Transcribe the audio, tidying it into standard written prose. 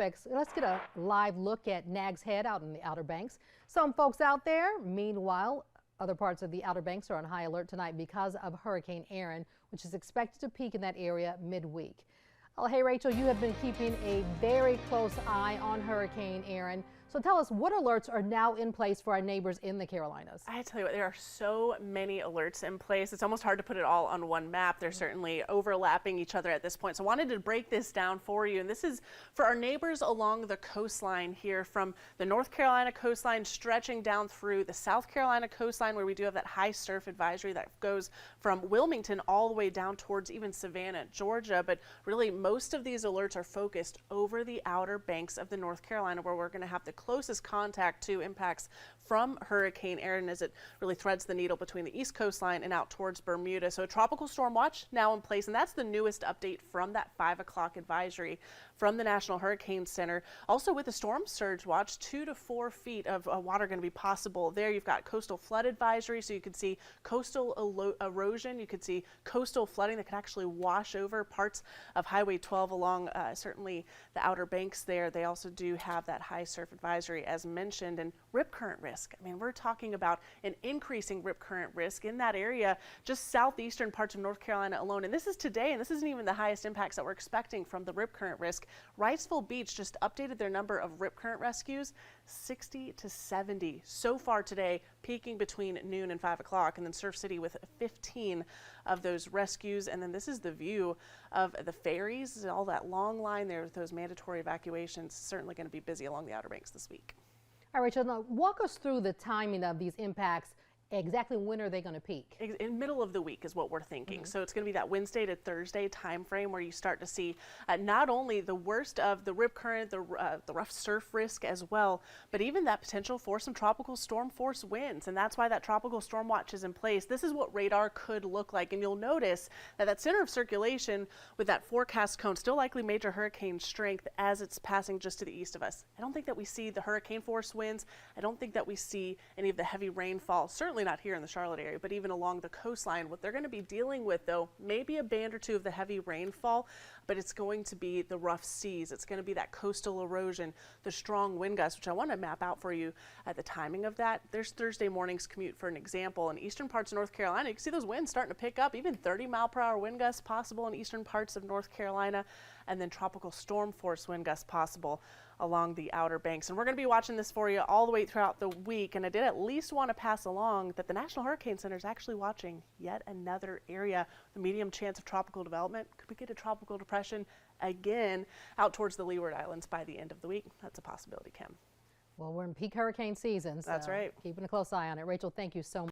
tropics, let's get a live look at Nags Head out in the Outer Banks. Some folks out there, meanwhile, other parts of the Outer Banks are on high alert tonight because of Hurricane Erin, which is expected to peak in that area midweek. Oh, hey, Rachel, you have been keeping a very close eye on Hurricane Erin. So tell us, what alerts are now in place for our neighbors in the Carolinas? I tell you what, there are so many alerts in place. It's almost hard to put it all on one map. They're certainly overlapping each other at this point. So I wanted to break this down for you. And this is for our neighbors along the coastline here, from the North Carolina coastline stretching down through the South Carolina coastline, where we do have that high surf advisory that goes from Wilmington all the way down towards even Savannah, Georgia. But really, most of these alerts are focused over the Outer Banks of the North Carolina, where we're going to have the closest contact to impacts from Hurricane Erin as it really threads the needle between the east coastline and out towards Bermuda. So a tropical storm watch now in place, and that's the newest update from that 5 o'clock advisory from the National Hurricane Center. Also with the storm surge watch, 2 to 4 feet of water going to be possible there. You've got coastal flood advisory, so you could see coastal erosion. You could see coastal flooding that could actually wash over parts of Highway 12 along certainly the Outer Banks there. They also do have that high surf advisory as mentioned, and rip current risk. I mean, we're talking about an increasing rip current risk in that area, just southeastern parts of North Carolina alone. And this is today, and this isn't even the highest impacts that we're expecting from the rip current risk. Wrightsville Beach just updated their number of rip current rescues, 60 to 70 so far today, peaking between noon and 5 o'clock, and then Surf City with 15 of those rescues. And then this is the view of the ferries, all that long line there with those mandatory evacuations. Certainly going to be busy along the Outer Banks this week. All right, Rachel, now walk us through the timing of these impacts. Exactly when are they going to peak? In middle of the week is what we're thinking. So it's going to be that Wednesday to Thursday time frame where you start to see not only the worst of the rip current, the rough surf risk as well, but even that potential for some tropical storm force winds. And that's why that tropical storm watch is in place. This is what radar could look like. And you'll notice that that center of circulation with that forecast cone still likely major hurricane strength as it's passing just to the east of us. I don't think that we see the hurricane force winds. I don't think that we see any of the heavy rainfall. Certainly not here in the Charlotte area, but even along the coastline. What they're going to be dealing with, though, maybe a band or two of the heavy rainfall, but it's going to be the rough seas. It's going to be that coastal erosion, the strong wind gusts, which I want to map out for you at the timing of that. There's Thursday morning's commute for an example. In eastern parts of North Carolina, you can see those winds starting to pick up, even 30-mile-per-hour wind gusts possible in eastern parts of North Carolina, and then tropical storm force wind gusts possible along the Outer Banks. And we're going to be watching this for you all the way throughout the week. And I did at least want to pass along that the National Hurricane Center is actually watching yet another area with a medium chance of tropical development. Could we get a tropical depression again out towards the Leeward Islands by the end of the week? That's a possibility, Kim. Well, we're in peak hurricane season, so that's right. Keeping a close eye on it. Rachel, thank you so much.